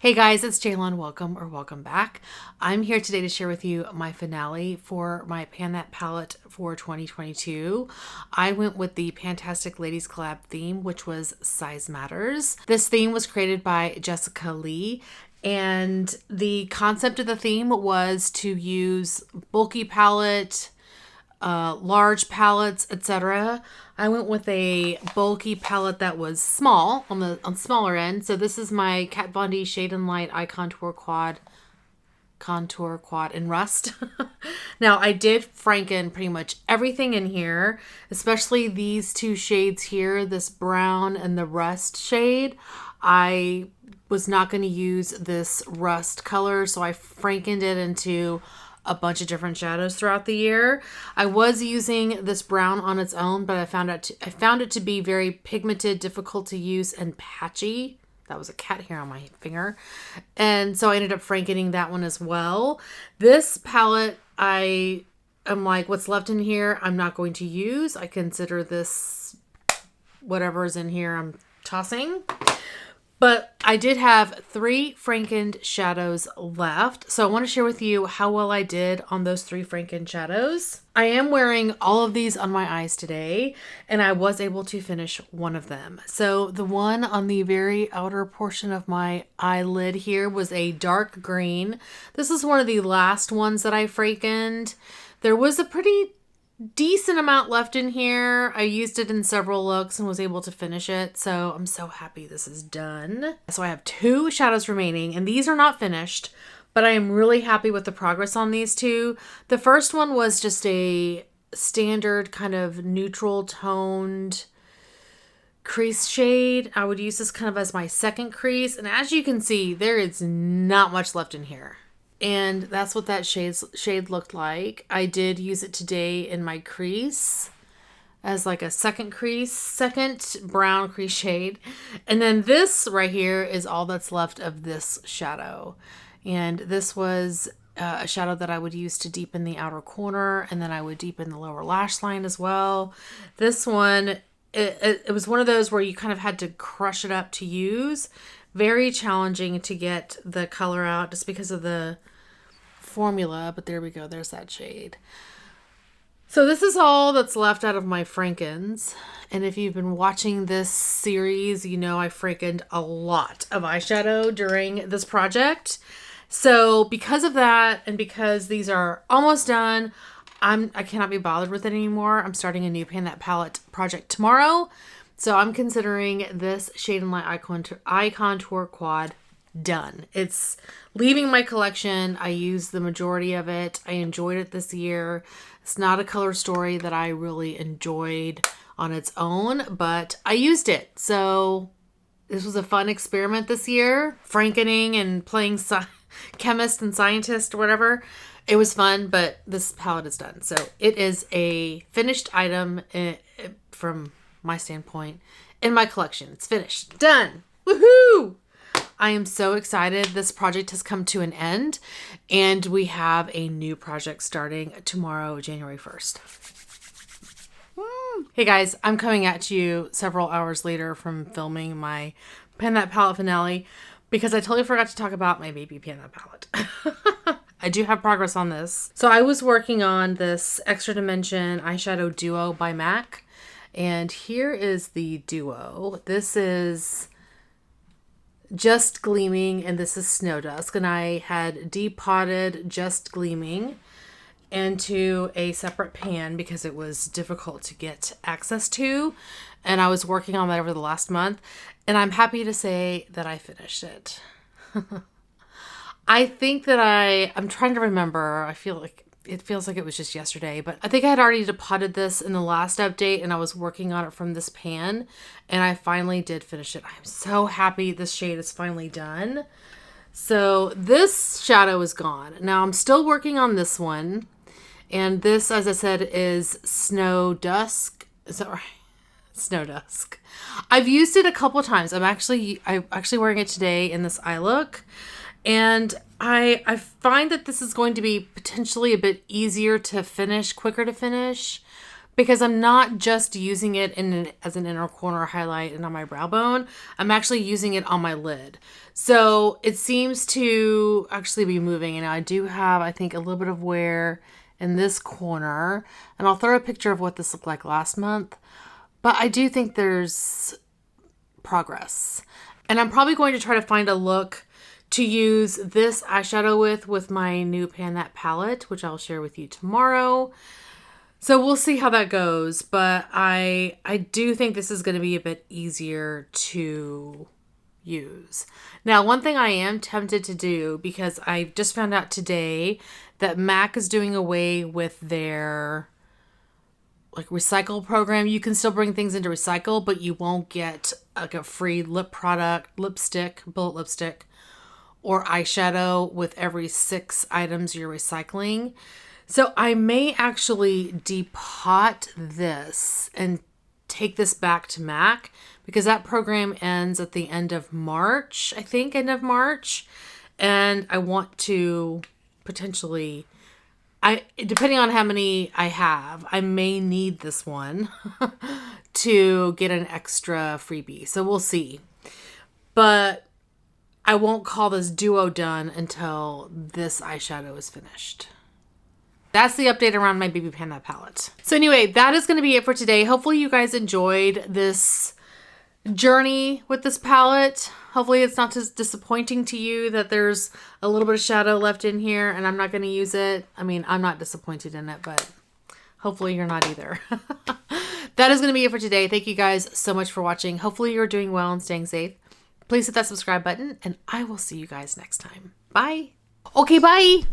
Hey guys, it's Jaylon. Welcome back. I'm here today to share with you my finale for my Pan palette for 2022. I went with the Pantastic Ladies Collab theme, which was Size Matters. This theme was created by Jessica Lee, and the concept of the theme was to use bulky palette, large palettes, etc. I went with a bulky palette that was small on the smaller end. So this is my Kat Von D Shade and Light Eye Contour Quad in Rust. Now I did franken pretty much everything in here, especially these two shades here, this brown and the rust shade. I was not going to use this rust color, so I frankened it into a bunch of different shadows throughout the year. I was using this brown on its own, but I found it to be very pigmented, difficult to use, and patchy. That was a cat hair on my finger. And so I ended up frankening that one as well. This palette, I'm like, what's left in here, I'm not going to use. I consider this, whatever is in here, I'm tossing. But I did have 3 frankened shadows left. So I want to share with you how well I did on those 3 frankened shadows. I am wearing all of these on my eyes today, and I was able to finish one of them. So the one on the very outer portion of my eyelid here was a dark green. This is one of the last ones that I frankened. There was a pretty decent amount left in here. I used it in several looks and was able to finish it. So I'm so happy this is done. So I have 2 shadows remaining, and these are not finished, but I am really happy with the progress on these 2. The first one was just a standard kind of neutral toned crease shade. I would use this kind of as my second crease. And as you can see, there is not much left in here. And that's what that shade looked like. I did use it today in my crease as like a second brown crease shade. And then this right here is all that's left of this shadow. And this was a shadow that I would use to deepen the outer corner, and then I would deepen the lower lash line as well. This one, it was one of those where you kind of had to crush it up to use. Very challenging to get the color out just because of the formula, but there we go. There's that shade. So this is all that's left out of my frankens. And if you've been watching this series, you know I frankened a lot of eyeshadow during this project. So because of that, and because these are almost done, I cannot be bothered with it anymore. I'm starting a new Pan That Palette project tomorrow. So I'm considering this Shade and Light Eye Contour Quad done. It's leaving my collection. I used the majority of it. I enjoyed it this year. It's not a color story that I really enjoyed on its own, but I used it. So this was a fun experiment this year. Frankening and playing chemist and scientist or whatever. It was fun, but this palette is done. So it is a finished item from my standpoint in my collection. It's finished. Done. Woohoo! I am so excited. This project has come to an end, and we have a new project starting tomorrow, January 1st. Hey guys, I'm coming at you several hours later from filming my Pan That Palette finale because I totally forgot to talk about my baby Pan That Palette. I do have progress on this. So I was working on this Extra Dimension eyeshadow duo by MAC, and here is the duo. This is Just Gleaming, and this is Snow Dusk, and I had depotted Just Gleaming into a separate pan because it was difficult to get access to, and I was working on that over the last month, and I'm happy to say that I finished it. I think that I'm trying to remember. It feels like it was just yesterday, but I think I had already depotted this in the last update, and I was working on it from this pan, and I finally did finish it. I'm so happy this shade is finally done. So this shadow is gone. Now I'm still working on this one, and this, as I said, is Snow Dusk. Is that right? Snow Dusk. I've used it a couple times. I'm actually wearing it today in this eye look. And I find that this is going to be potentially a bit easier to finish, quicker to finish, because I'm not just using it as an inner corner highlight and on my brow bone. I'm actually using it on my lid. So it seems to actually be moving. And I do have, I think, a little bit of wear in this corner. And I'll throw a picture of what this looked like last month. But I do think there's progress. And I'm probably going to try to find a look to use this eyeshadow with my new Pan That palette, which I'll share with you tomorrow. So we'll see how that goes, but I do think this is going to be a bit easier to use. Now, one thing I am tempted to do, because I just found out today that MAC is doing away with their like recycle program. You can still bring things into recycle, but you won't get like a free lip product, lipstick, bullet lipstick, or eyeshadow with every 6 items you're recycling. So I may actually depot this and take this back to MAC, because that program ends at the end of March, I think, end of March. And I want to potentially, depending on how many I have, I may need this one to get an extra freebie. So we'll see. But I won't call this duo done until this eyeshadow is finished. That's the update around my Baby Pan That palette. So anyway, that is going to be it for today. Hopefully you guys enjoyed this journey with this palette. Hopefully it's not as disappointing to you that there's a little bit of shadow left in here and I'm not going to use it. I mean, I'm not disappointed in it, but hopefully you're not either. That is going to be it for today. Thank you guys so much for watching. Hopefully you're doing well and staying safe. Please hit that subscribe button and I will see you guys next time. Bye. Okay, bye.